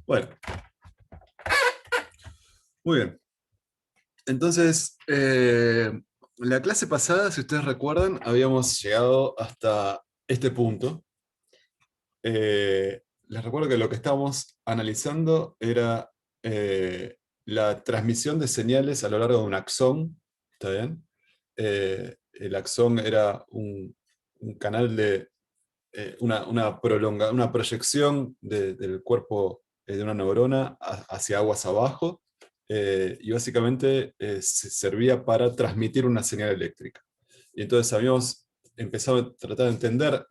Bueno, muy bien. Entonces, la clase pasada, si ustedes recuerdan, habíamos llegado hasta este punto. Les recuerdo que lo que estábamos analizando era la transmisión de señales a lo largo de un axón. ¿Está bien? El axón era un canal de una proyección del cuerpo de una neurona hacia aguas abajo, y básicamente servía para transmitir una señal eléctrica. Y entonces habíamos empezado a tratar de entender,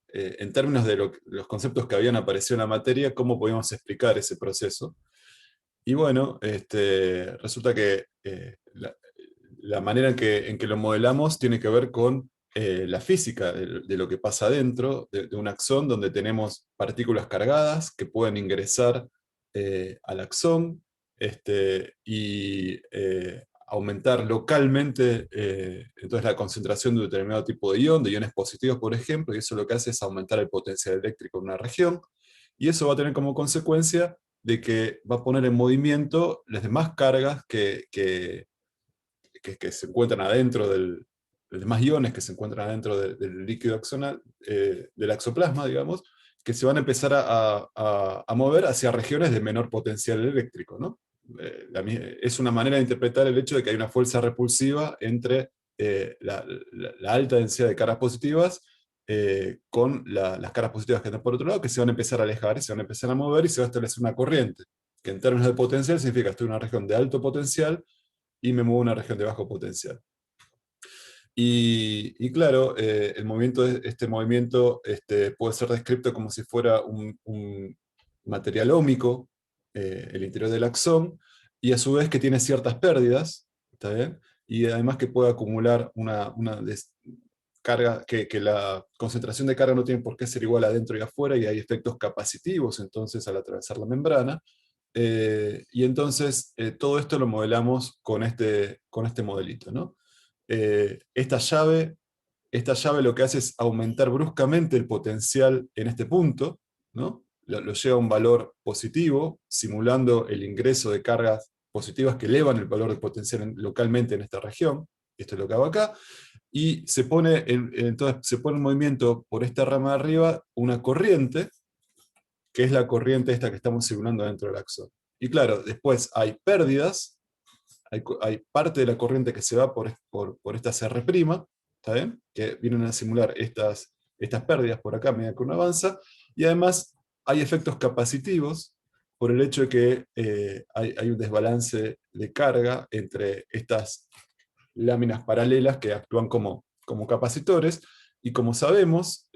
en términos de los conceptos que habían aparecido en la materia, cómo podíamos explicar ese proceso. Y bueno, resulta que la manera en que lo modelamos tiene que ver con la física de lo que pasa dentro de un axón, donde tenemos partículas cargadas que pueden ingresar al axón, y aumentar localmente entonces la concentración de un determinado tipo de ion, de iones positivos, por ejemplo, y eso lo que hace es aumentar el potencial eléctrico en una región, y eso va a tener como consecuencia de que va a poner en movimiento las demás cargas que se encuentran adentro los demás iones que se encuentran adentro del líquido axonal, del axoplasma, digamos, que se van a empezar a mover hacia regiones de menor potencial eléctrico, ¿no? Es una manera de interpretar el hecho de que hay una fuerza repulsiva entre la alta densidad de cargas positivas con las cargas positivas que están por otro lado, que se van a empezar a alejar, se van a empezar a mover y se va a establecer una corriente, que en términos de potencial significa que estoy en una región de alto potencial y me muevo a una región de bajo potencial. Y claro, este movimiento puede ser descrito como si fuera un material óhmico, el interior del axón, y a su vez que tiene ciertas pérdidas, ¿está bien? Y además que puede acumular una carga, que la concentración de carga no tiene por qué ser igual adentro y afuera, y hay efectos capacitivos entonces al atravesar la membrana. Y entonces todo esto lo modelamos con este modelito, ¿no? Esta llave lo que hace es aumentar bruscamente el potencial en este punto, ¿no? Lo lleva a un valor positivo, simulando el ingreso de cargas positivas que elevan el valor de potencial localmente en esta región. Esto es lo que hago acá. Y entonces se pone en movimiento por esta rama de arriba una corriente, que es la corriente esta que estamos simulando dentro del axón. Y claro, después hay pérdidas, hay parte de la corriente que se va por esta CR', ¿está bien? Que vienen a simular estas pérdidas por acá a medida que uno avanza, y además hay efectos capacitivos por el hecho de que hay un desbalance de carga entre estas láminas paralelas que actúan como capacitores, y como sabemos,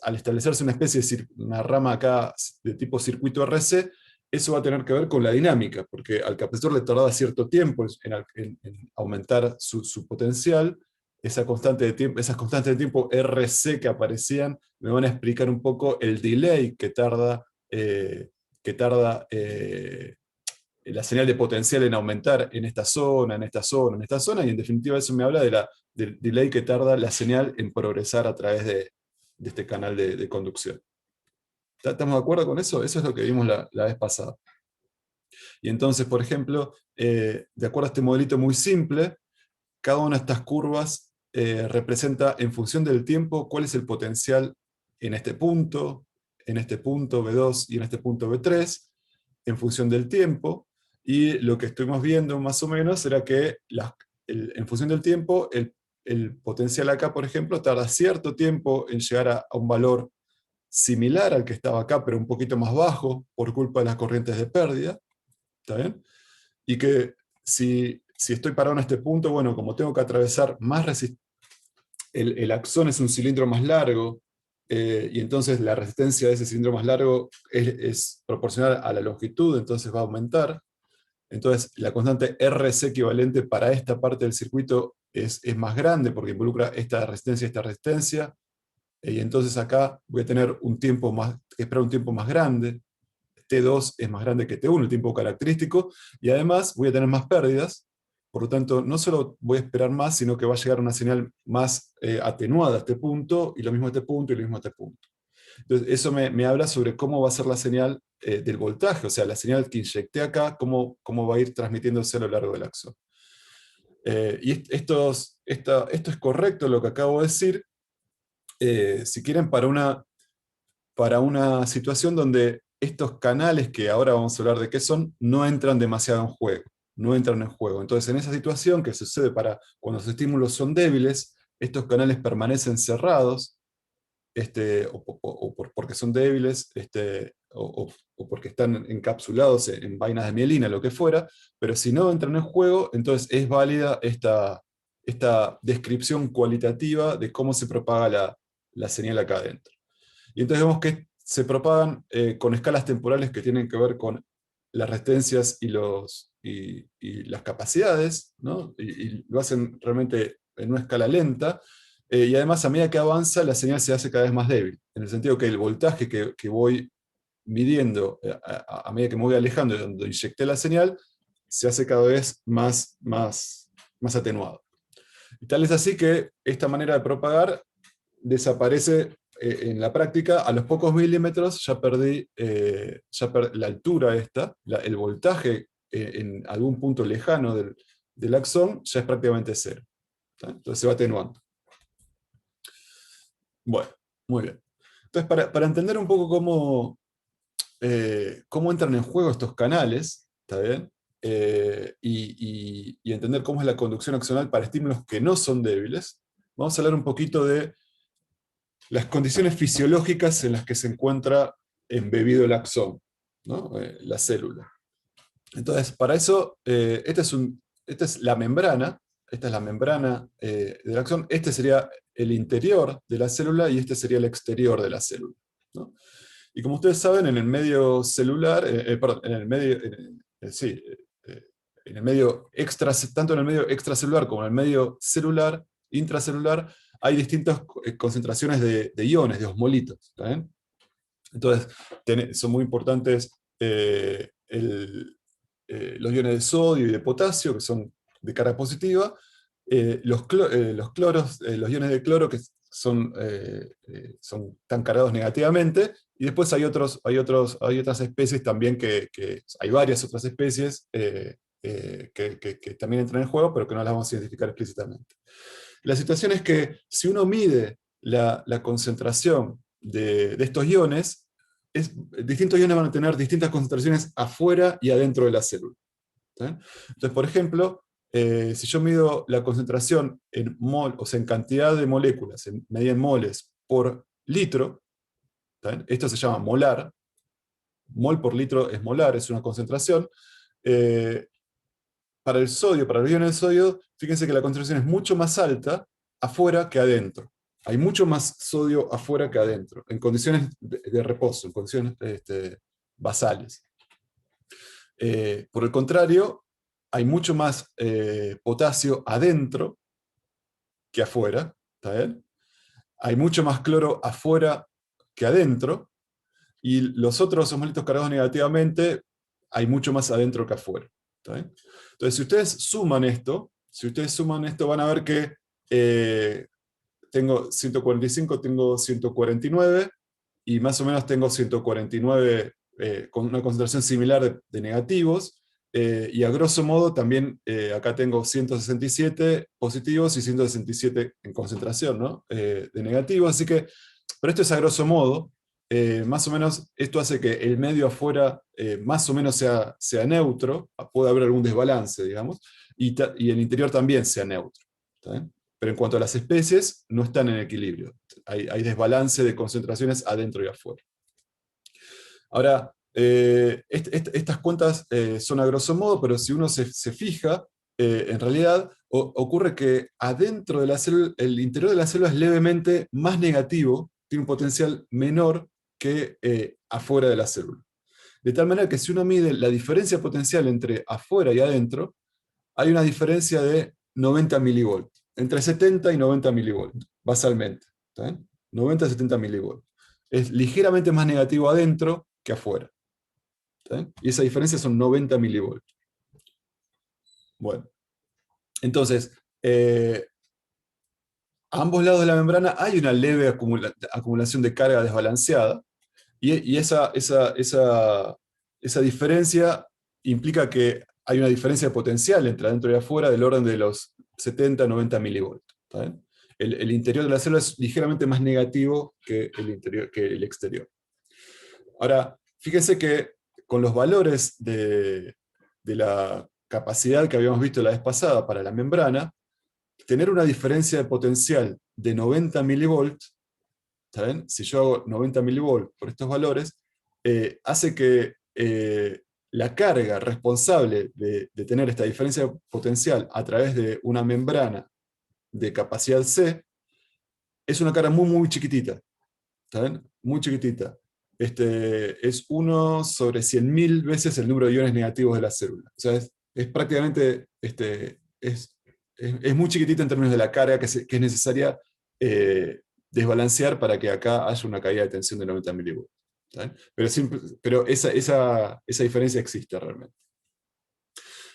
al establecerse una especie de una rama acá de tipo circuito RC, eso va a tener que ver con la dinámica, porque al capacitor le tardaba cierto tiempo en aumentar su potencial. Esas constantes de tiempo RC que aparecían me van a explicar un poco el delay que tarda la señal de potencial en aumentar en esta zona, en esta zona, en esta zona, y en definitiva eso me habla del delay que tarda la señal en progresar a través de este canal de conducción. ¿Estamos de acuerdo con eso? Eso es lo que vimos la vez pasada. Y entonces, por ejemplo, de acuerdo a este modelito muy simple, cada una de estas curvas representa en función del tiempo cuál es el potencial en este punto B2 y en este punto B3, en función del tiempo, y lo que estuvimos viendo más o menos era que en función del tiempo, el potencial acá, por ejemplo, tarda cierto tiempo en llegar a un valor similar al que estaba acá, pero un poquito más bajo por culpa de las corrientes de pérdida, ¿está bien? Y que si estoy parado en este punto, bueno, como tengo que atravesar más resistencia, el axón es un cilindro más largo, y entonces la resistencia de ese cilindro más largo es proporcional a la longitud, entonces va a aumentar. Entonces la constante RC equivalente para esta parte del circuito es más grande, porque involucra esta resistencia, y entonces acá voy a tener que esperar un tiempo más grande. T2 es más grande que T1, el tiempo característico, y además voy a tener más pérdidas. Por lo tanto, no solo voy a esperar más, sino que va a llegar una señal más atenuada a este punto, y lo mismo a este punto, y lo mismo a este punto. Entonces, eso me habla sobre cómo va a ser la señal del voltaje, o sea, la señal que inyecté acá, cómo va a ir transmitiéndose a lo largo del axón. Esto es correcto lo que acabo de decir, si quieren, para una situación donde estos canales, que ahora vamos a hablar de qué son, no entran demasiado en juego. No entran en juego. Entonces, en esa situación que sucede para cuando los estímulos son débiles, estos canales permanecen cerrados, porque son débiles, o porque están encapsulados en vainas de mielina, lo que fuera, pero si no entran en juego, entonces es válida esta descripción cualitativa de cómo se propaga la señal acá adentro. Y entonces vemos que se propagan con escalas temporales que tienen que ver con las resistencias y las capacidades, ¿no? Y lo hacen realmente en una escala lenta, y además a medida que avanza la señal se hace cada vez más débil, en el sentido que el voltaje que voy midiendo a medida que me voy alejando de donde inyecté la señal, se hace cada vez más atenuado. Y tal es así que esta manera de propagar desaparece en la práctica. A los pocos milímetros ya perdí la altura el voltaje en algún punto lejano del axón ya es prácticamente cero. ¿Tá? Entonces se va atenuando. Bueno, muy bien. Entonces, para entender un poco cómo entran en juego estos canales, ¿está bien? Y entender cómo es la conducción axonal para estímulos que no son débiles, vamos a hablar un poquito de las condiciones fisiológicas en las que se encuentra embebido el axón, ¿no? La célula. Entonces, para eso, esta es la membrana, del axón, este sería el interior de la célula y este sería el exterior de la célula, ¿no? Y como ustedes saben, en el medio celular, perdón, en el medio, sí, en el medio tanto en el medio extracelular como en el medio celular, intracelular, hay distintas concentraciones de iones, de osmolitos. ¿Está bien? Entonces, son muy importantes los iones de sodio y de potasio, que son de carga positiva, los cloros, los iones de cloro, que están cargados negativamente, y después hay otras especies también hay varias otras especies que también entran en juego, pero que no las vamos a identificar explícitamente. La situación es que si uno mide la concentración de estos iones, distintos iones van a tener distintas concentraciones afuera y adentro de la célula. ¿Sí? Entonces, por ejemplo, si yo mido la concentración en mol, o sea, en cantidad de moléculas, medida en moles por litro, ¿sí? Esto se llama molar, mol por litro es molar, es una concentración. eh, para el sodio, para los iones de sodio, fíjense que la concentración es mucho más alta afuera que adentro. Hay mucho más sodio afuera que adentro, en condiciones de reposo, en condiciones basales. Por el contrario, hay mucho más potasio adentro que afuera, ¿está bien? Hay mucho más cloro afuera que adentro, y los otros osmolitos cargados negativamente, hay mucho más adentro que afuera. ¿Está bien? Entonces, si ustedes suman esto, van a ver que tengo 145, tengo 149, y más o menos tengo 149 con una concentración similar de negativos, y a grosso modo también acá tengo 167 positivos y 167 en concentración, ¿no? De negativos, así que, pero esto es a grosso modo. Más o menos esto hace que el medio afuera más o menos sea neutro, puede haber algún desbalance, digamos, y el interior también sea neutro. ¿Está bien? Pero en cuanto a las especies, no están en equilibrio. Hay desbalance de concentraciones adentro y afuera. Ahora, estas cuentas son a grosso modo, pero si uno se fija, en realidad ocurre que adentro de la célula, el interior de la célula es levemente más negativo, tiene un potencial menor que afuera de la célula. De tal manera que si uno mide la diferencia potencial entre afuera y adentro, hay una diferencia de 90 milivolts, entre 70 y 90 milivolts, basalmente. ¿Está bien? 90 a 70 milivolts. Es ligeramente más negativo adentro que afuera. ¿Está bien? Y esa diferencia son 90 milivolts. Bueno, entonces, A ambos lados de la membrana hay una leve acumulación de carga desbalanceada, y esa diferencia implica que hay una diferencia de potencial entre adentro y afuera del orden de los 70-90 milivolts. ¿Está bien? El interior de la célula es ligeramente más negativo que el exterior. Ahora, fíjense que con los valores de la capacidad que habíamos visto la vez pasada para la membrana, tener una diferencia de potencial de 90 milivolts, ¿está bien? Si yo hago 90 milivolts por estos valores, hace que la carga responsable de tener esta diferencia potencial a través de una membrana de capacidad C es una carga muy, muy chiquitita. ¿Está bien? Muy chiquitita. Es 1/100.000 veces el número de iones negativos de la célula. O sea, es prácticamente, es muy chiquitita en términos de la carga que es necesaria desbalancear para que acá haya una caída de tensión de 90 milivolts. Pero esa diferencia existe realmente.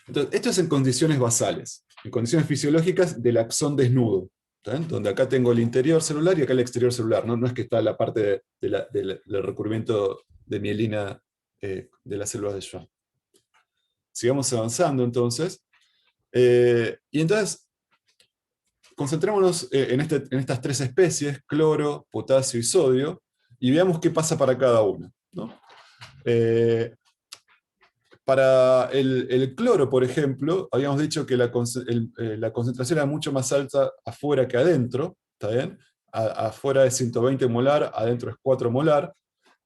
Entonces, esto es en condiciones basales, en condiciones fisiológicas del axón desnudo, donde acá tengo el interior celular y acá el exterior celular. No es que está la parte del recubrimiento de mielina de las células de Schwann. Sigamos avanzando entonces. Y entonces, concentrémonos en estas tres especies, cloro, potasio y sodio, y veamos qué pasa para cada una, ¿no? Para el cloro, por ejemplo, habíamos dicho que la concentración era mucho más alta afuera que adentro, ¿está bien? Afuera es 120 molar, adentro es 4 molar.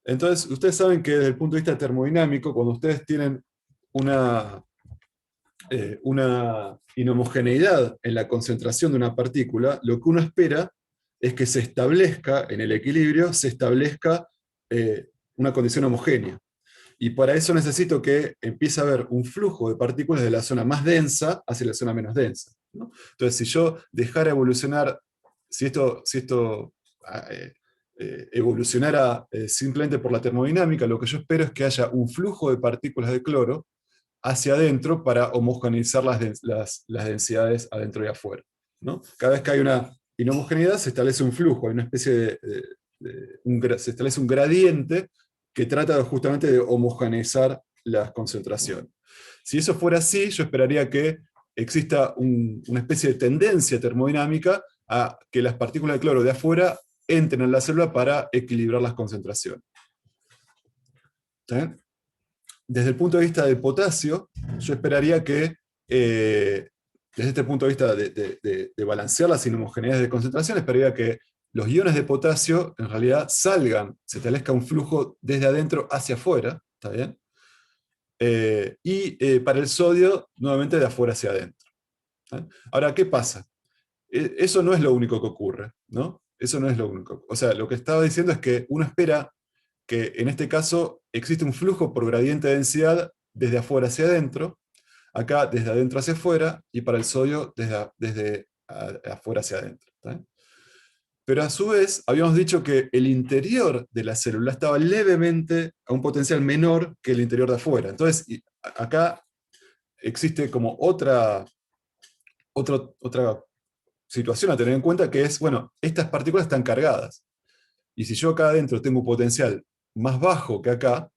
Entonces, ustedes saben que desde el punto de vista termodinámico, cuando ustedes tienen una inhomogeneidad en la concentración de una partícula, lo que uno espera es que se establezca, en el equilibrio, se establezca una condición homogénea. Y para eso necesito que empiece a haber un flujo de partículas de la zona más densa hacia la zona menos densa, ¿no? Entonces, si yo dejara evolucionar, si esto evolucionara simplemente por la termodinámica, lo que yo espero es que haya un flujo de partículas de cloro hacia adentro para homogeneizar las densidades adentro y afuera, ¿no? Cada vez que hay una inhomogeneidad se establece un flujo, hay una especie se establece un gradiente que trata justamente de homogeneizar las concentraciones. Si eso fuera así, yo esperaría que exista una especie de tendencia termodinámica a que las partículas de cloro de afuera entren en la célula para equilibrar las concentraciones. ¿Sí? Desde el punto de vista del potasio, yo esperaría que, desde este punto de vista de balancear las inhomogeneidades de concentración, esperaría que los iones de potasio en realidad salgan, se establezca un flujo desde adentro hacia afuera, ¿está bien? Para el sodio, nuevamente de afuera hacia adentro. ¿Sí? Ahora, ¿qué pasa? Eso no es lo único que ocurre, ¿no? Eso no es lo único. O sea, lo que estaba diciendo es que uno espera que en este caso existe un flujo por gradiente de densidad desde afuera hacia adentro, acá desde adentro hacia afuera, y para el sodio desde afuera hacia adentro. ¿Está? Pero a su vez, habíamos dicho que el interior de la célula estaba levemente a un potencial menor que el interior de afuera. Entonces, acá existe como otra situación a tener en cuenta, que es, bueno, estas partículas están cargadas. Y si yo acá adentro tengo un potencial más bajo que acá,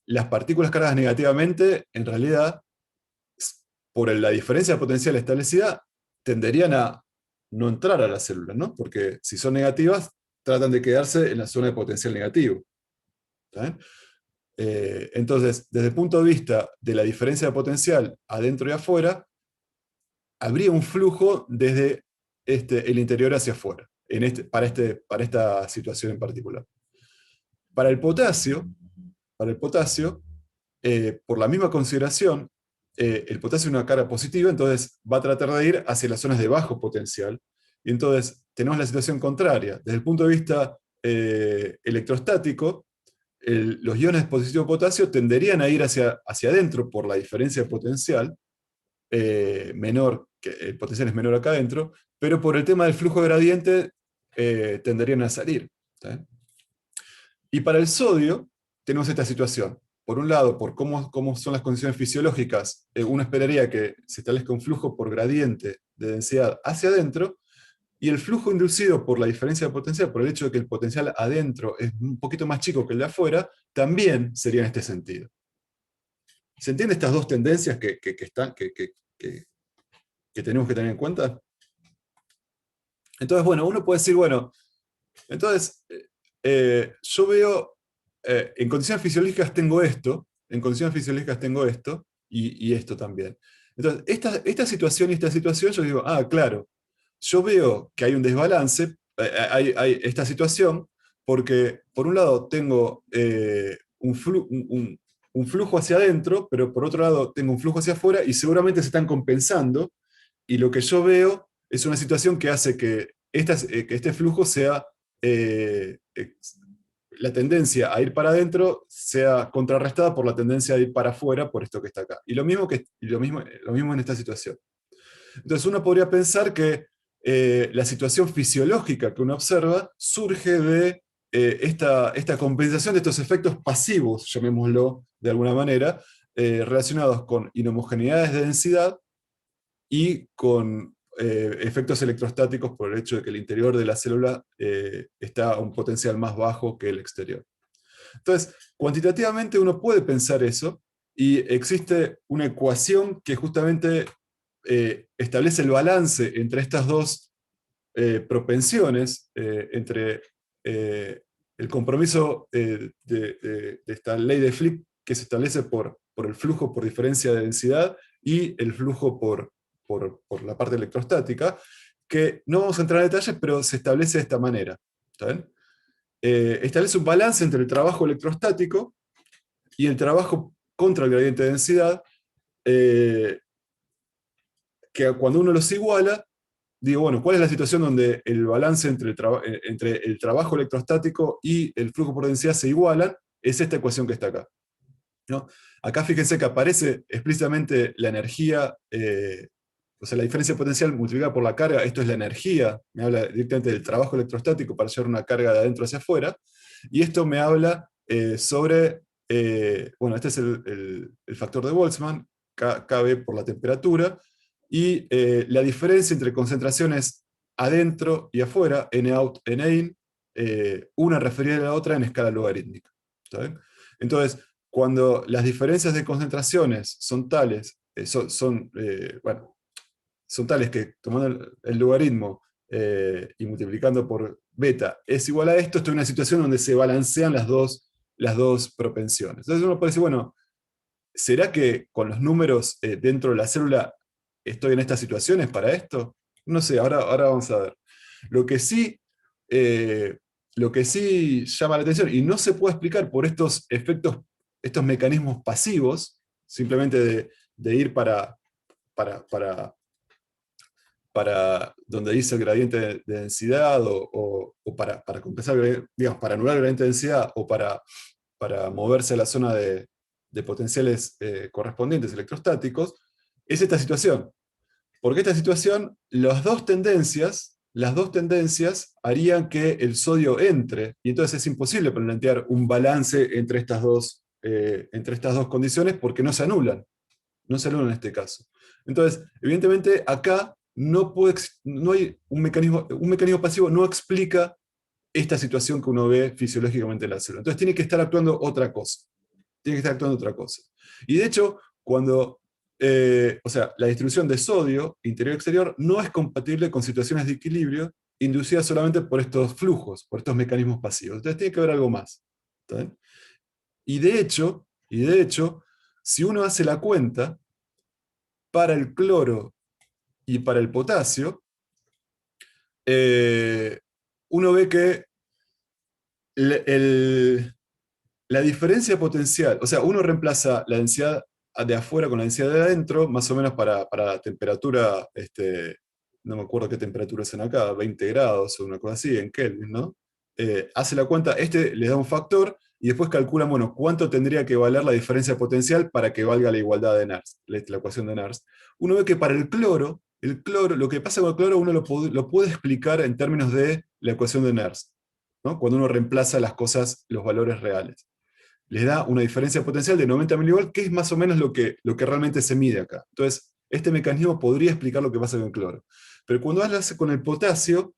las partículas cargadas negativamente, en realidad, por la diferencia de potencial establecida, tenderían a no entrar a la célula, ¿no? Porque si son negativas, tratan de quedarse en la zona de potencial negativo. Entonces, desde el punto de vista de la diferencia de potencial adentro y afuera, habría un flujo desde el interior hacia afuera, para esta situación en particular. Para el potasio, por la misma consideración, el potasio es una carga positiva, entonces va a tratar de ir hacia las zonas de bajo potencial, y entonces tenemos la situación contraria. Desde el punto de vista electrostático, los iones positivo de potasio tenderían a ir hacia adentro por la diferencia de potencial, menor, que el potencial es menor acá adentro, pero por el tema del flujo gradiente tenderían a salir. ¿Sí? Y para el sodio tenemos esta situación. Por un lado, por cómo son las condiciones fisiológicas, uno esperaría que se establezca un flujo por gradiente de densidad hacia adentro, y el flujo inducido por la diferencia de potencial, por el hecho de que el potencial adentro es un poquito más chico que el de afuera, también sería en este sentido. ¿Se entienden estas dos tendencias que tenemos que tener en cuenta? Entonces, bueno, uno puede decir, bueno, entonces, yo veo, en condiciones fisiológicas tengo esto, en condiciones fisiológicas tengo esto, y esto también. Entonces, esta situación y esta situación, yo digo, ah, claro, yo veo que hay un desbalance, hay esta situación, porque por un lado tengo un flujo hacia adentro, pero por otro lado tengo un flujo hacia afuera, y seguramente se están compensando, y lo que yo veo es una situación que hace que este flujo sea, eh, la tendencia a ir para adentro sea contrarrestada por la tendencia a ir para afuera por esto que está acá. Y lo mismo en esta situación. Entonces uno podría pensar que la situación fisiológica que uno observa surge de esta compensación de estos efectos pasivos, llamémoslo de alguna manera, relacionados con inhomogeneidades de densidad y con efectos electrostáticos por el hecho de que el interior de la célula está a un potencial más bajo que el exterior. Entonces, cuantitativamente uno puede pensar eso, y existe una ecuación que justamente establece el balance entre estas dos propensiones, entre el compromiso de esta ley de Fick que se establece por el flujo por diferencia de densidad y el flujo por la parte electrostática, que no vamos a entrar en detalles, pero se establece de esta manera. ¿Está bien? Establece un balance entre el trabajo electrostático y el trabajo contra el gradiente de densidad, que cuando uno los iguala, digo, bueno, ¿cuál es la situación donde el balance entre el trabajo electrostático y el flujo por densidad se igualan? Es esta ecuación que está acá, ¿no? Acá fíjense que aparece explícitamente la energía, o sea, la diferencia potencial multiplicada por la carga, esto es la energía, me habla directamente del trabajo electrostático para llevar una carga de adentro hacia afuera, y esto me habla sobre, bueno, este es el factor de Boltzmann, KB por la temperatura, y la diferencia entre concentraciones adentro y afuera, N-out, N-in, una referida a la otra en escala logarítmica. ¿Está bien? Entonces, cuando las diferencias de concentraciones son tales, bueno, son tales que tomando el logaritmo y multiplicando por beta es igual a esto, estoy en una situación donde se balancean las dos propensiones. Entonces uno puede decir, bueno, ¿será que con los números dentro de la célula estoy en estas situaciones para esto? No sé, ahora vamos a ver. Lo que sí, eh, lo que sí llama la atención, y no se puede explicar por estos efectos, estos mecanismos pasivos, simplemente de ir para donde dice el gradiente de densidad, o para compensar, digamos, para anular el gradiente de densidad, o para moverse a la zona de potenciales correspondientes electrostáticos, es esta situación. Porque esta situación, las dos tendencias harían que el sodio entre, y entonces es imposible plantear un balance entre estas dos condiciones porque no se anulan en este caso. Entonces, evidentemente acá no hay un mecanismo pasivo, no explica esta situación que uno ve fisiológicamente en la célula. Entonces tiene que estar actuando otra cosa. Tiene que estar actuando otra cosa. Y de hecho, o sea, la distribución de sodio interior-exterior no es compatible con situaciones de equilibrio inducidas solamente por estos flujos, por estos mecanismos pasivos. Entonces tiene que haber algo más. ¿Está bien? Y de hecho, si uno hace la cuenta, para el cloro y para el potasio, eh, uno ve que el, el- la diferencia potencial, o sea, uno reemplaza la densidad de afuera con la densidad de adentro, más o menos para temperatura, no me acuerdo qué temperatura son acá, 20 grados o una cosa así, en Kelvin, ¿no? Hace la cuenta, le da un factor, y después calcula, bueno, cuánto tendría que valer la diferencia potencial para que valga la igualdad de Nernst, la ecuación de Nernst. Uno ve que para el cloro, lo que pasa con el cloro uno lo puede explicar en términos de la ecuación de Nernst, ¿no? Cuando uno reemplaza las cosas, los valores reales les da una diferencia potencial de 90 milivolts, que es más o menos lo que realmente se mide acá. Entonces, este mecanismo podría explicar lo que pasa con el cloro. Pero cuando lo hace con el potasio,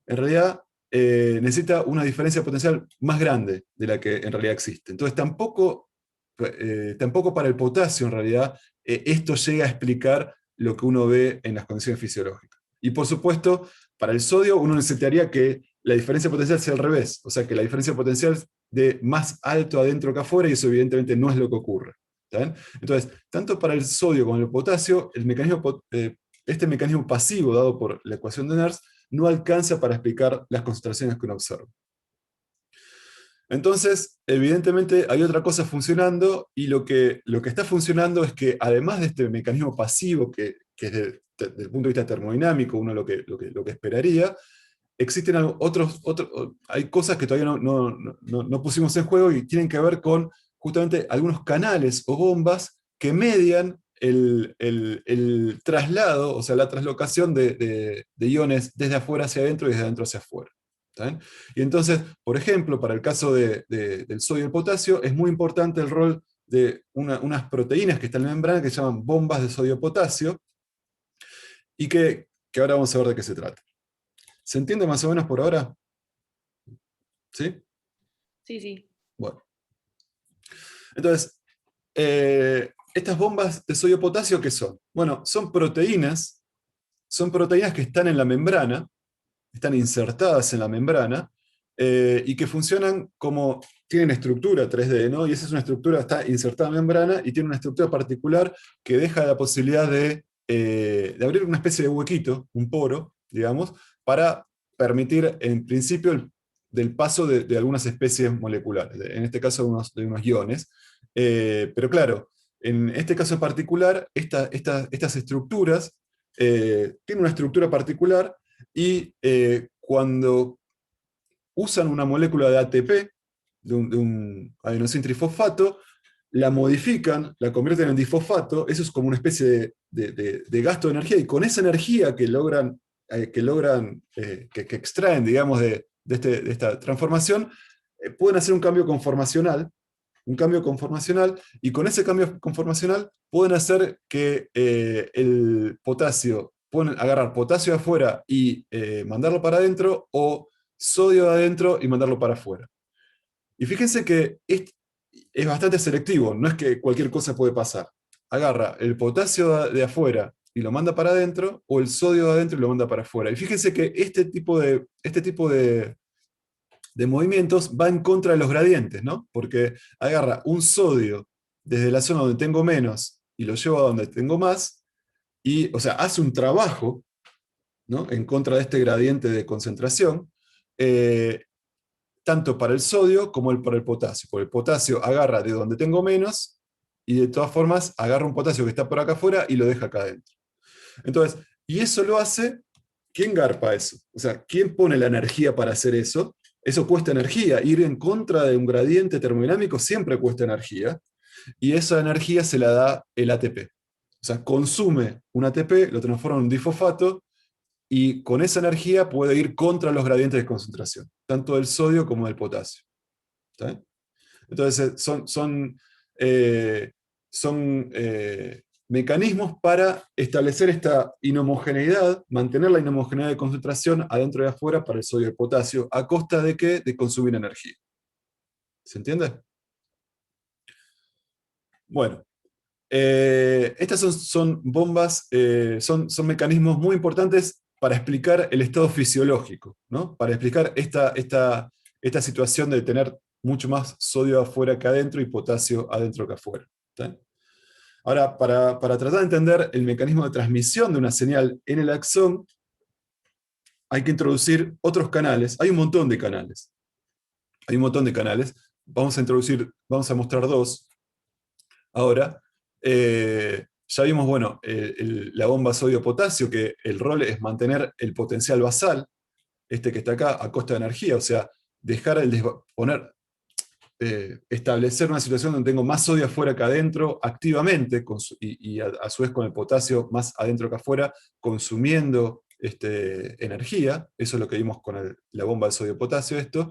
en realidad necesita una diferencia potencial más grande de la que en realidad existe. Entonces tampoco para el potasio en realidad esto llega a explicar lo que uno ve en las condiciones fisiológicas. Y por supuesto, para el sodio uno necesitaría que la diferencia potencial sea al revés, o sea que la diferencia potencial de más alto adentro que afuera, y eso evidentemente no es lo que ocurre. ¿Está bien? Entonces, tanto para el sodio como el potasio, este mecanismo pasivo dado por la ecuación de Nernst no alcanza para explicar las concentraciones que uno observa. Entonces, evidentemente hay otra cosa funcionando, y lo que está funcionando es que además de este mecanismo pasivo, que desde el punto de vista termodinámico uno lo que esperaría, existen hay cosas que todavía no pusimos en juego y tienen que ver con justamente algunos canales o bombas que median el traslado, o sea, la traslocación de iones desde afuera hacia adentro y desde adentro hacia afuera. ¿Está bien? Y entonces, por ejemplo, para el caso del sodio y el potasio, es muy importante el rol de unas proteínas que están en la membrana que se llaman bombas de sodio-potasio, y que ahora vamos a ver de qué se trata. ¿Se entiende más o menos por ahora? ¿Sí? Sí, sí. Bueno. Entonces, estas bombas de sodio-potasio, ¿qué son? Bueno, son proteínas que están en la membrana, están insertadas en la membrana, y que funcionan como, tienen estructura 3D, ¿no? Y esa es una estructura, está insertada en la membrana, y tiene una estructura particular que deja la posibilidad de abrir una especie de huequito, un poro, digamos, para permitir, en principio, del paso de algunas especies moleculares, en este caso de unos iones. Pero claro, en este caso en particular, estas estructuras tienen una estructura particular, y cuando usan una molécula de ATP, de un adenosintrifosfato, la modifican, la convierten en difosfato. Eso es como una especie de gasto de energía, y con esa energía que extraen, digamos, de esta transformación, pueden hacer un cambio conformacional, y con ese cambio conformacional pueden hacer que el potasio, pueden agarrar potasio de afuera y mandarlo para adentro, o sodio de adentro y mandarlo para afuera. Y fíjense que es bastante selectivo, no es que cualquier cosa puede pasar. Agarra el potasio de afuera y lo manda para adentro, o el sodio de adentro y lo manda para afuera. Y fíjense que este tipo de movimientos va en contra de los gradientes, ¿no? Porque agarra un sodio desde la zona donde tengo menos y lo lleva a donde tengo más, y, o sea, hace un trabajo, ¿no?, en contra de este gradiente de concentración, eh, tanto para el sodio como para el potasio. Porque el potasio agarra de donde tengo menos, y de todas formas agarra un potasio que está por acá afuera y lo deja acá adentro. Entonces, y eso lo hace, ¿quién garpa eso? O sea, ¿quién pone la energía para hacer eso? Eso cuesta energía. Ir en contra de un gradiente termodinámico siempre cuesta energía, y esa energía se la da el ATP. O sea, consume un ATP, lo transforma en un difosfato, y con esa energía puede ir contra los gradientes de concentración, tanto del sodio como del potasio. ¿Está bien? Entonces, son mecanismos para establecer esta inhomogeneidad, mantener la inhomogeneidad de concentración adentro y afuera para el sodio y el potasio. ¿A costa de qué? De consumir energía. ¿Se entiende? Bueno, estas son bombas, son mecanismos muy importantes para explicar el estado fisiológico, ¿no? Para explicar esta situación de tener mucho más sodio afuera que adentro y potasio adentro que afuera. ¿Está? Ahora, para tratar de entender el mecanismo de transmisión de una señal en el axón, hay que introducir otros canales. Hay un montón de canales. Vamos a mostrar dos ahora. Ya vimos, bueno, la bomba sodio-potasio, que el rol es mantener el potencial basal, este que está acá, a costa de energía, o sea, dejar establecer una situación donde tengo más sodio afuera que adentro activamente, y a su vez con el potasio más adentro que afuera, consumiendo energía. Eso es lo que vimos con la bomba de sodio-potasio, esto.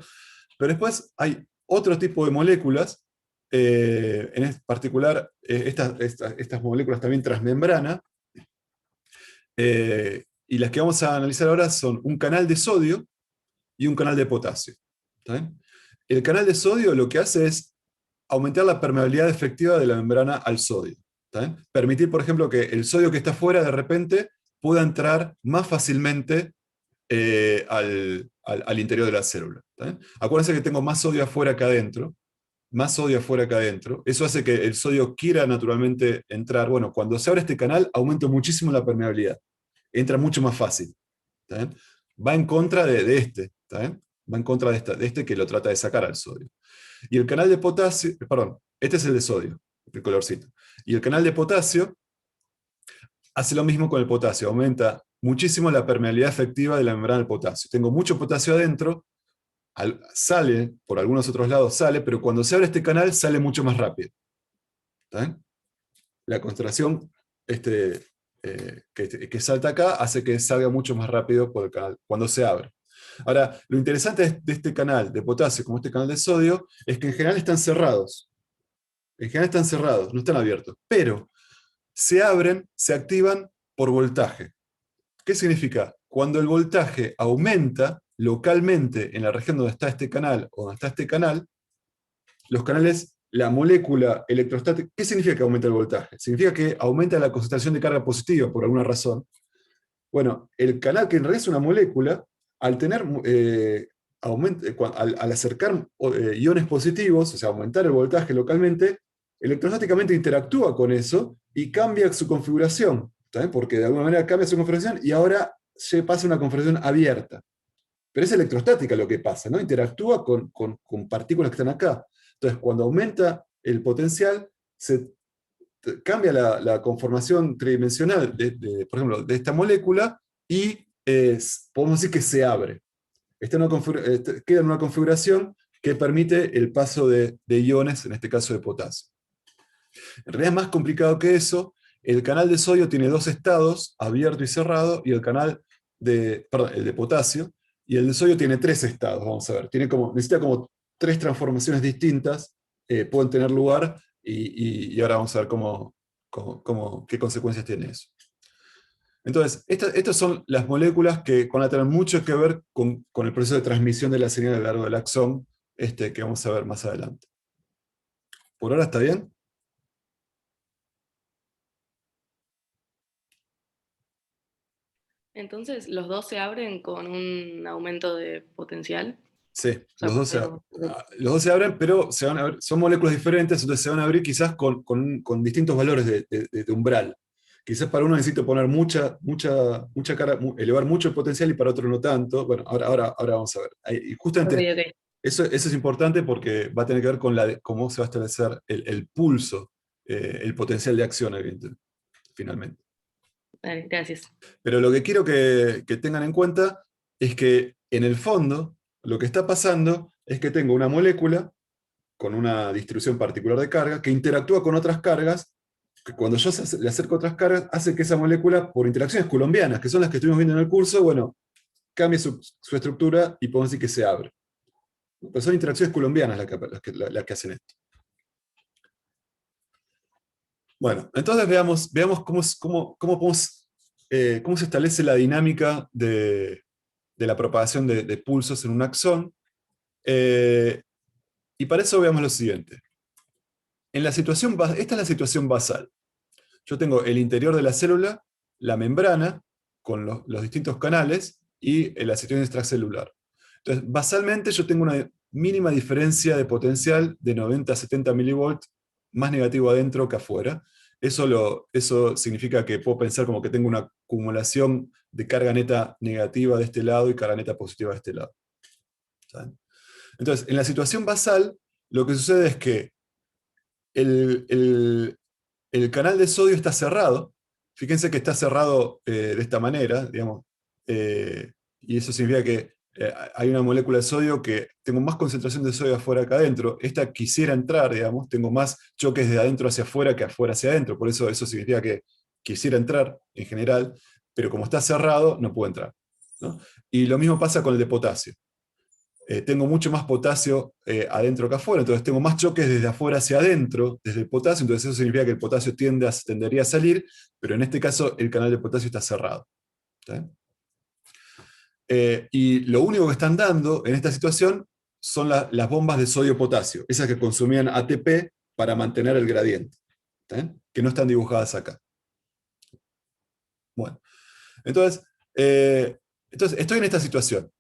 Pero después hay otro tipo de moléculas, en particular estas moléculas también transmembrana, y las que vamos a analizar ahora son un canal de sodio y un canal de potasio. ¿Está bien? El canal de sodio lo que hace es aumentar la permeabilidad efectiva de la membrana al sodio. ¿Está bien? Permitir, por ejemplo, que el sodio que está fuera de repente pueda entrar más fácilmente al interior de la célula. ¿Está bien? Acuérdense que tengo más sodio afuera que adentro, más sodio afuera que adentro. Eso hace que el sodio quiera naturalmente entrar. Bueno, cuando se abre este canal, aumenta muchísimo la permeabilidad. Entra mucho más fácil. ¿Está bien? Va en contra de este. ¿Está bien? Va en contra de este que lo trata de sacar al sodio. Y el canal de potasio, perdón, este es el de sodio, el colorcito. Y el canal de potasio hace lo mismo con el potasio, aumenta muchísimo la permeabilidad efectiva de la membrana del potasio. Tengo mucho potasio adentro, sale, por algunos otros lados sale, pero cuando se abre este canal sale mucho más rápido. ¿Está bien? La concentración que salta acá hace que salga mucho más rápido por el canal cuando se abre. Ahora, lo interesante de este canal de potasio como este canal de sodio es que en general están cerrados. En general están cerrados, no están abiertos. Pero se abren, se activan por voltaje. ¿Qué significa? Cuando el voltaje aumenta localmente en la región donde está este canal o donde está este canal, los canales, la molécula electrostática, ¿qué significa que aumenta el voltaje? Significa que aumenta la concentración de carga positiva por alguna razón. Bueno, el canal que en realidad es una molécula, al tener al acercar iones positivos, o sea, aumentar el voltaje localmente, electrostáticamente interactúa con eso y cambia su configuración, ¿sabes? Porque de alguna manera cambia su configuración y ahora se pasa a una configuración abierta. Pero es electrostática lo que pasa, ¿no? Interactúa con partículas que están acá. Entonces, cuando aumenta el potencial, se cambia la conformación tridimensional, por ejemplo, de esta molécula y podemos decir que se abre. Queda en una configuración que permite el paso de iones, en este caso de potasio. En realidad es más complicado que eso. El canal de sodio tiene dos estados, abierto y cerrado, y el canal el de potasio, y el de sodio tiene tres estados, vamos a ver. Necesita como tres transformaciones distintas, pueden tener lugar, y ahora vamos a ver qué consecuencias tiene eso. Entonces, estas son las moléculas que van a tener mucho que ver con el proceso de transmisión de la señal a lo largo del axón, que vamos a ver más adelante. ¿Por ahora está bien? Entonces, los dos se abren con un aumento de potencial. Sí, O sea, los dos se abren, pero se van a abrir, son moléculas diferentes, entonces se van a abrir quizás con distintos valores de umbral. Quizás para uno necesito poner mucha carga, elevar mucho el potencial y para otro no tanto. Bueno, ahora vamos a ver. Y justamente ok. eso es importante porque va a tener que ver con cómo se va a establecer el pulso, el potencial de acción, finalmente. Vale, gracias. Pero lo que quiero que tengan en cuenta es que en el fondo lo que está pasando es que tengo una molécula con una distribución particular de carga que interactúa con otras cargas, que cuando yo le acerco otras cargas, hace que esa molécula, por interacciones coulombianas, que son las que estuvimos viendo en el curso, bueno, cambie su estructura y podemos decir que se abre. Pero son interacciones coulombianas las que hacen esto. Bueno, entonces veamos cómo se establece la dinámica de la propagación de pulsos en un axón. Y para eso veamos lo siguiente. Esta es la situación basal. Yo tengo el interior de la célula, la membrana, con los distintos canales, y la situación extracelular. Entonces, basalmente yo tengo una mínima diferencia de potencial de 90 a 70 milivolts, más negativo adentro que afuera. Eso significa que puedo pensar como que tengo una acumulación de carga neta negativa de este lado y carga neta positiva de este lado. ¿Saben? Entonces, en la situación basal, lo que sucede es que el canal de sodio está cerrado. Fíjense que está cerrado de esta manera, digamos, y eso significa que hay una molécula de sodio que tengo más concentración de sodio afuera que adentro. Esta quisiera entrar, digamos, tengo más choques de adentro hacia afuera que afuera hacia adentro. Por eso significa que quisiera entrar en general, pero como está cerrado, no puede entrar, ¿no? Y lo mismo pasa con el de potasio. Tengo mucho más potasio adentro que afuera, entonces tengo más choques desde afuera hacia adentro, desde el potasio, entonces eso significa que el potasio tendería a salir, pero en este caso el canal de potasio está cerrado. ¿Está bien? Y lo único que están dando en esta situación son las bombas de sodio-potasio, esas que consumían ATP para mantener el gradiente, ¿está bien? Que no están dibujadas acá. Bueno, entonces, estoy en esta situación.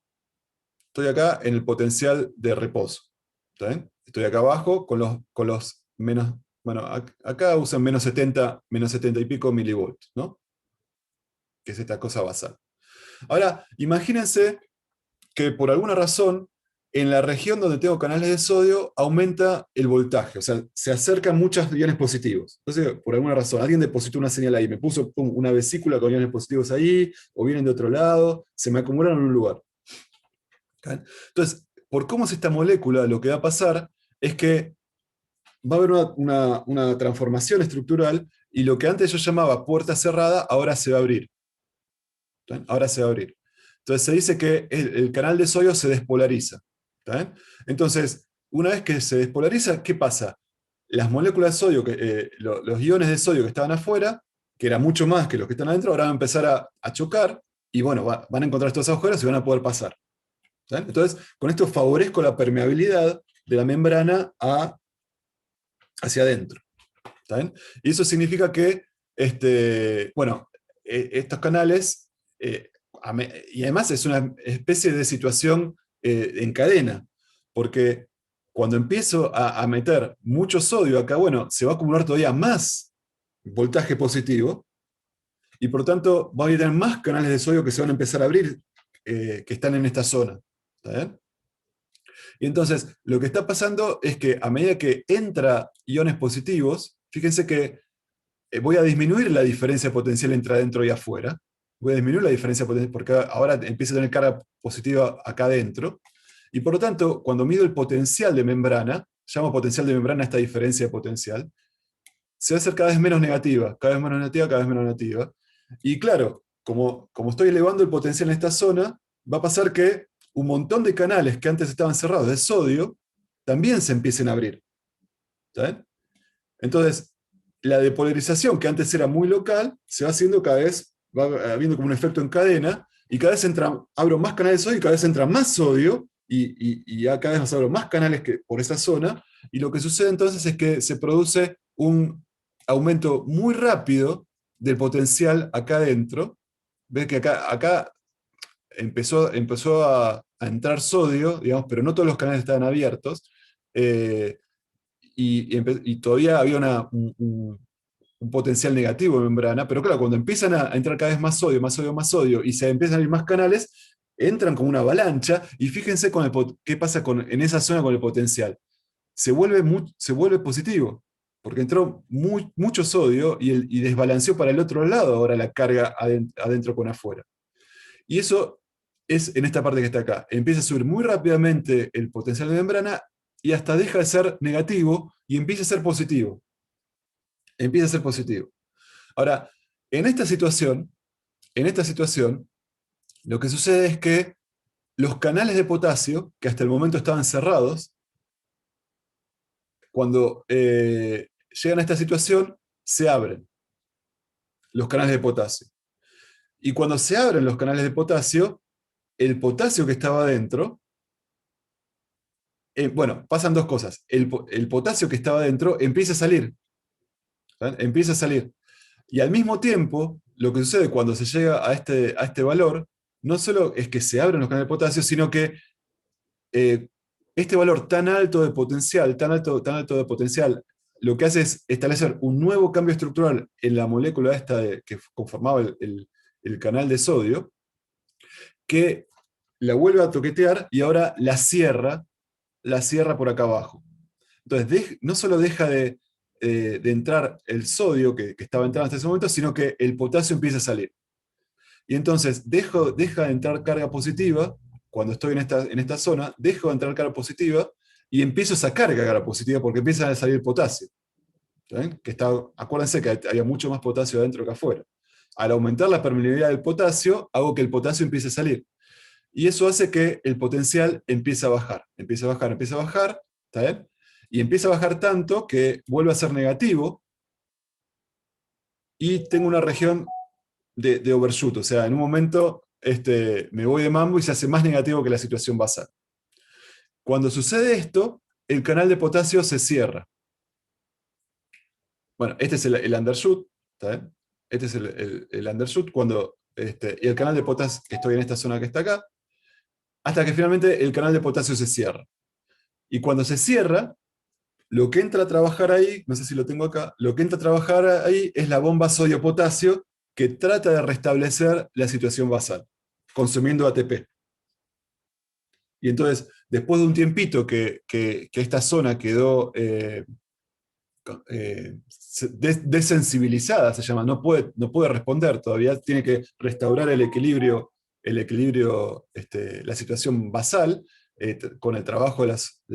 Estoy acá en el potencial de reposo. ¿Está bien? Estoy acá abajo con los menos, bueno, acá usan menos 70 y pico milivolts, ¿no? Que es esta cosa basal. Ahora, imagínense que por alguna razón, en la región donde tengo canales de sodio, aumenta el voltaje, o sea, se acercan muchos iones positivos. Entonces, por alguna razón, alguien depositó una señal ahí, me puso una vesícula con iones positivos ahí, o vienen de otro lado, se me acumularon en un lugar. ¿Okay? Entonces, por cómo es esta molécula, lo que va a pasar es que va a haber una transformación estructural, y lo que antes yo llamaba puerta cerrada, ahora se va a abrir. ¿Okay? Ahora se va a abrir. Entonces se dice que el canal de sodio se despolariza. ¿Está bien? Entonces, una vez que se despolariza, ¿qué pasa? Las moléculas de sodio, los iones de sodio que estaban afuera, que era mucho más que los que están adentro, ahora van a empezar a chocar, y bueno, van a encontrar estos agujeros y van a poder pasar. ¿Está bien? Entonces, con esto favorezco la permeabilidad de la membrana hacia adentro. ¿Está bien? Y eso significa que, bueno, estos canales, y además es una especie de situación en cadena, porque cuando empiezo a meter mucho sodio acá, bueno, se va a acumular todavía más voltaje positivo, y por lo tanto va a haber más canales de sodio que se van a empezar a abrir, que están en esta zona. ¿Está bien? Y entonces, lo que está pasando es que a medida que entra iones positivos, fíjense que voy a disminuir la diferencia potencial entre adentro y afuera. Voy a disminuir la diferencia potencial porque ahora empiezo a tener carga positiva acá adentro. Y por lo tanto, cuando mido el potencial de membrana, llamo potencial de membrana a esta diferencia de potencial, se va a hacer cada vez menos negativa, cada vez menos negativa, cada vez menos negativa. Y claro, como estoy elevando el potencial en esta zona, va a pasar que un montón de canales que antes estaban cerrados de sodio también se empiecen a abrir. ¿Está bien? Entonces, la depolarización, que antes era muy local, se va haciendo cada vez, va habiendo como un efecto en cadena, y cada vez abro más canales de sodio, y cada vez entra más sodio, y ya cada vez abro más canales por esa zona, y lo que sucede entonces es que se produce un aumento muy rápido del potencial acá adentro. Ves que acá empezó a entrar sodio, digamos, pero no todos los canales estaban abiertos, eh, y todavía había un potencial negativo de membrana, pero claro, cuando empiezan a entrar cada vez más sodio, más sodio, más sodio, y se empiezan a ir más canales, entran como una avalancha, y fíjense qué pasa en esa zona con el potencial. Se vuelve positivo, porque entró mucho sodio y desbalanceó para el otro lado ahora la carga adentro con afuera. Y eso es en esta parte que está acá. Empieza a subir muy rápidamente el potencial de membrana, y hasta deja de ser negativo y empieza a ser positivo. Empieza a ser positivo. Ahora, en esta situación, lo que sucede es que los canales de potasio, que hasta el momento estaban cerrados, cuando llegan a esta situación, se abren los canales de potasio. Y cuando se abren los canales de potasio, el potasio que estaba adentro, bueno, pasan dos cosas. El potasio que estaba adentro empieza a salir. ¿Saben? Empieza a salir. Y al mismo tiempo, lo que sucede cuando se llega a este valor, no solo es que se abren los canales de potasio, sino que este valor tan alto de potencial, tan alto de potencial, lo que hace es establecer un nuevo cambio estructural en la molécula esta que conformaba el canal de sodio, que la vuelve a toquetear y ahora la cierra por acá abajo. Entonces, no solo deja de entrar el sodio que estaba entrando hasta ese momento, sino que el potasio empieza a salir. Y entonces deja de entrar carga positiva, cuando estoy en esta zona, dejo de entrar carga positiva y empiezo a sacar carga positiva porque empieza a salir potasio. ¿Ven? Acuérdense que había mucho más potasio adentro que afuera. Al aumentar la permeabilidad del potasio, hago que el potasio empiece a salir. Y eso hace que el potencial empiece a bajar, empieza a bajar, empieza a bajar, ¿está bien? Y empieza a bajar tanto que vuelve a ser negativo, y tengo una región de overshoot, o sea, en un momento me voy de mambo y se hace más negativo que la situación basal. Cuando sucede esto, el canal de potasio se cierra. Bueno, este es el undershoot, ¿está bien? Este es el undershoot, y el canal de potasio, que estoy en esta zona que está acá, hasta que finalmente el canal de potasio se cierra. Y cuando se cierra, lo que entra a trabajar ahí, no sé si lo tengo acá, lo que entra a trabajar ahí es la bomba sodio-potasio que trata de restablecer la situación basal, consumiendo ATP. Y entonces, después de un tiempito que esta zona quedó desensibilizada, se llama, no puede responder, todavía tiene que restaurar la situación basal, con el trabajo de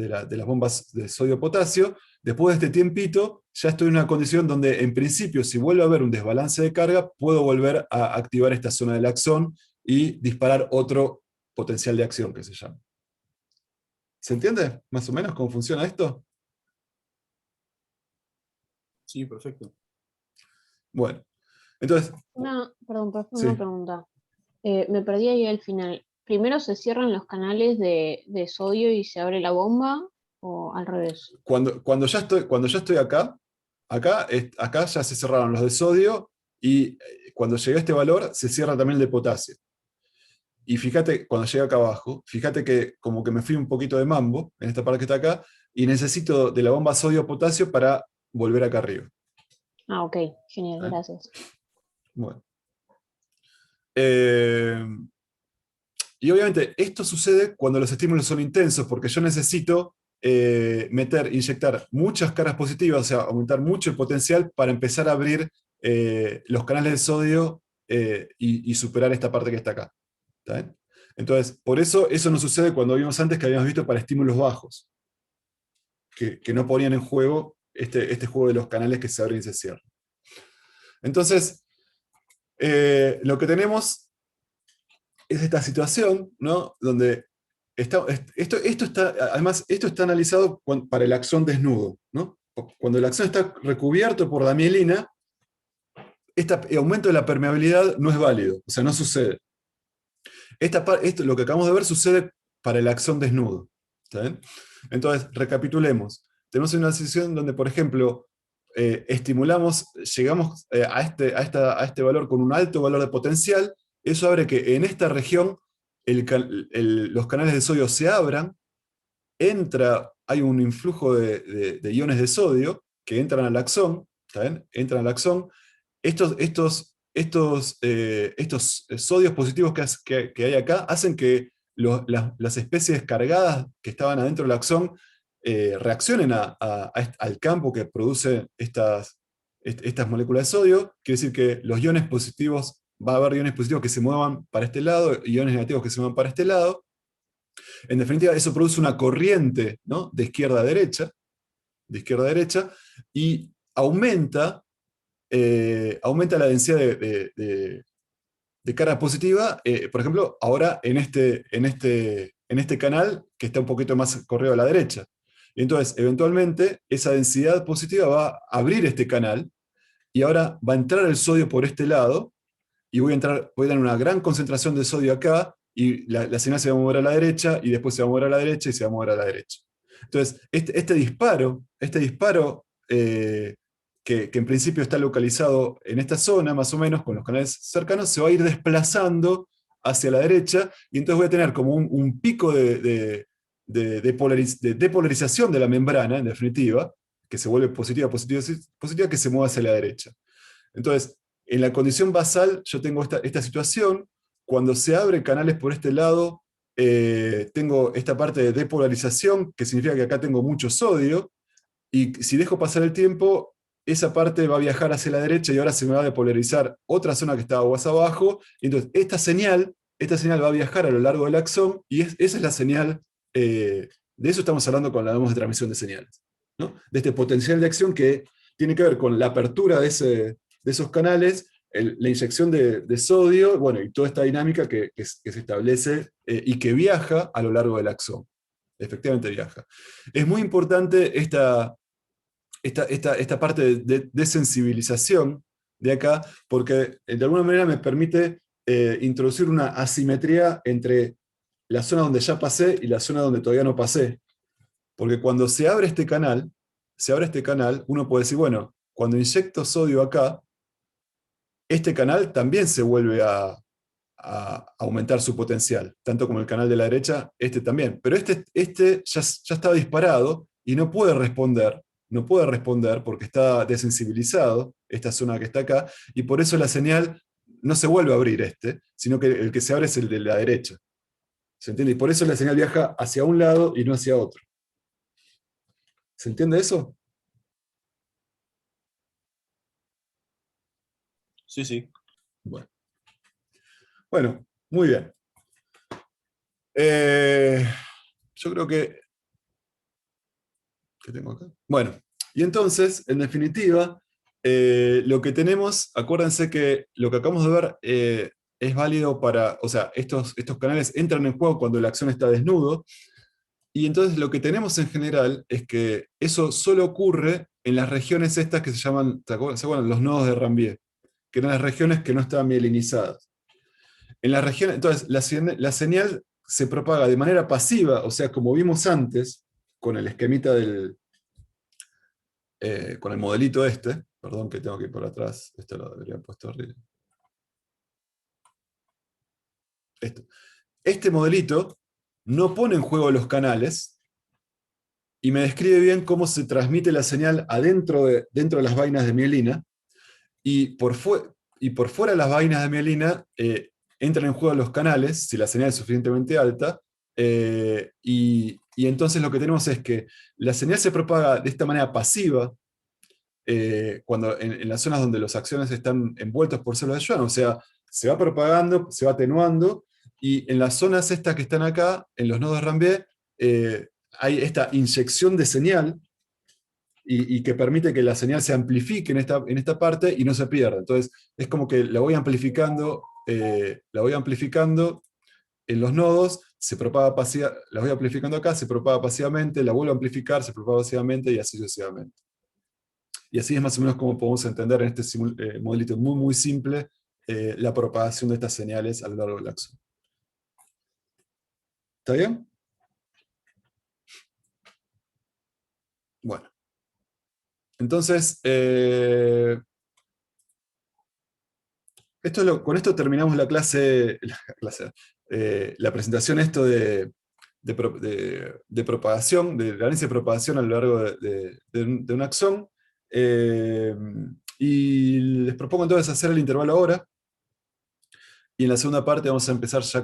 las bombas de sodio-potasio. Después de este tiempito, ya estoy en una condición donde, en principio, si vuelve a haber un desbalance de carga, puedo volver a activar esta zona del axón y disparar otro potencial de acción, que se llama. ¿Se entiende más o menos cómo funciona esto? Sí, perfecto. Bueno, entonces, Perdón, profe, sí. una pregunta. Me perdí ahí al final. ¿Primero se cierran los canales de sodio y se abre la bomba? ¿O al revés? Cuando ya estoy acá ya se cerraron los de sodio, y cuando llegué a este valor se cierra también el de potasio. Y fíjate, cuando llegué acá abajo, fíjate que como que me fui un poquito de mambo en esta parte que está acá, y necesito de la bomba sodio-potasio para volver acá arriba. Ah, ok, genial, ¿Eh? gracias. Bueno. Y obviamente esto sucede cuando los estímulos son intensos, porque yo necesito inyectar muchas cargas positivas, o sea, aumentar mucho el potencial para empezar a abrir los canales de sodio y superar esta parte que está acá. ¿Está bien? Entonces, por eso no sucede cuando vimos antes, que habíamos visto para estímulos bajos, que no ponían en juego este juego de los canales que se abren y se cierran. Entonces, lo que tenemos es esta situación, ¿no? Donde esto está, además, esto está analizado para el axón desnudo, ¿no? Cuando el axón está recubierto por la mielina, este aumento de la permeabilidad no es válido, o sea, no sucede. Lo que acabamos de ver sucede para el axón desnudo. ¿Está bien? Entonces, recapitulemos. Tenemos una situación donde, por ejemplo, llegamos a este valor con un alto valor de potencial. Eso abre que en esta región los canales de sodio se abran, hay un influjo de iones de sodio que entran al axón, ¿está bien? Entran al axón. Estos sodios positivos que hay acá hacen que las especies cargadas que estaban adentro del axón reaccionen al campo que produce estas moléculas de sodio. Quiere decir que los iones positivos, va a haber iones positivos que se muevan para este lado, y iones negativos que se muevan para este lado. En definitiva, eso produce una corriente, ¿no? de izquierda a derecha, y aumenta la densidad de carga positiva, por ejemplo, ahora en este canal que está un poquito más corrido a la derecha. Y entonces, eventualmente, esa densidad positiva va a abrir este canal, y ahora va a entrar el sodio por este lado, y voy a tener una gran concentración de sodio acá, y la señal se va a mover a la derecha, y después se va a mover a la derecha, y se va a mover a la derecha. Entonces, este disparo, que en principio está localizado en esta zona, más o menos, con los canales cercanos, se va a ir desplazando hacia la derecha, y entonces voy a tener como un pico de depolarización de la membrana, en definitiva, que se vuelve positiva, positiva, positiva, que se mueve hacia la derecha. Entonces, en la condición basal yo tengo esta situación. Cuando se abren canales por este lado, tengo esta parte de depolarización, que significa que acá tengo mucho sodio, y si dejo pasar el tiempo, esa parte va a viajar hacia la derecha, y ahora se me va a depolarizar otra zona que estaba más abajo, y entonces esta señal va a viajar a lo largo del axón, y esa es la señal. De eso estamos hablando cuando hablamos de transmisión de señales, ¿no? De este potencial de acción que tiene que ver con la apertura de esos canales, la inyección de sodio, bueno, y toda esta dinámica que se establece y que viaja a lo largo del axón. Efectivamente viaja. Es muy importante esta parte de desensibilización de acá, porque de alguna manera me permite introducir una asimetría entre la zona donde ya pasé y la zona donde todavía no pasé. Porque cuando se abre este canal, uno puede decir, bueno, cuando inyecto sodio acá, este canal también se vuelve a aumentar su potencial, tanto como el canal de la derecha, este también. Pero este ya está disparado y no puede responder porque está desensibilizado, esta zona que está acá, y por eso la señal no se vuelve a abrir sino que el que se abre es el de la derecha. ¿Se entiende? Y por eso la señal viaja hacia un lado y no hacia otro. ¿Se entiende eso? Sí, sí. Bueno, muy bien. Yo creo que... ¿Qué tengo acá? Bueno, y entonces, en definitiva, lo que tenemos, acuérdense que lo que acabamos de ver es válido para, o sea, estos canales entran en juego cuando la acción está desnudo, y entonces lo que tenemos en general es que eso solo ocurre en las regiones estas que se llaman, ¿se acuerdan? Los nodos de Rambier, que eran las regiones que no estaban mielinizadas. En la región, entonces, la señal se propaga de manera pasiva, o sea, como vimos antes, con el esquemita con el modelito perdón que tengo que ir por atrás, esto lo debería haber puesto arriba. Esto. Este modelito no pone en juego los canales y me describe bien cómo se transmite la señal dentro de las vainas de mielina, y por fuera de las vainas de mielina entran en juego los canales, si la señal es suficientemente alta, y entonces lo que tenemos es que la señal se propaga de esta manera pasiva, cuando en las zonas donde los axones están envueltos por células de Schwann, o sea, se va propagando, se va atenuando, y en las zonas estas que están acá, en los nodos de Rambier, hay esta inyección de señal, y que permite que la señal se amplifique en esta parte y no se pierda. Entonces, es como que la voy amplificando en los nodos, la voy amplificando acá, se propaga pasivamente, la vuelvo a amplificar, se propaga pasivamente, y así sucesivamente. Y así es más o menos como podemos entender en este modelito muy, muy simple la propagación de estas señales a lo largo del axón. ¿Está bien? Bueno. Entonces, con esto terminamos la presentación de propagación, de la análisis de propagación a lo largo de un axón. Y les propongo entonces hacer el intervalo ahora, y en la segunda parte vamos a empezar ya a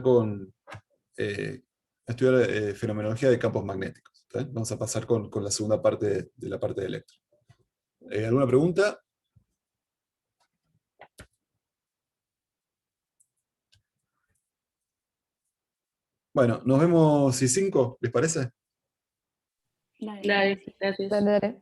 estudiar fenomenología de campos magnéticos. ¿Está bien? Vamos a pasar con la segunda parte de la parte de electro. ¿Alguna pregunta? Bueno, nos vemos I5, ¿les parece? Dale, gracias. Dale, dale.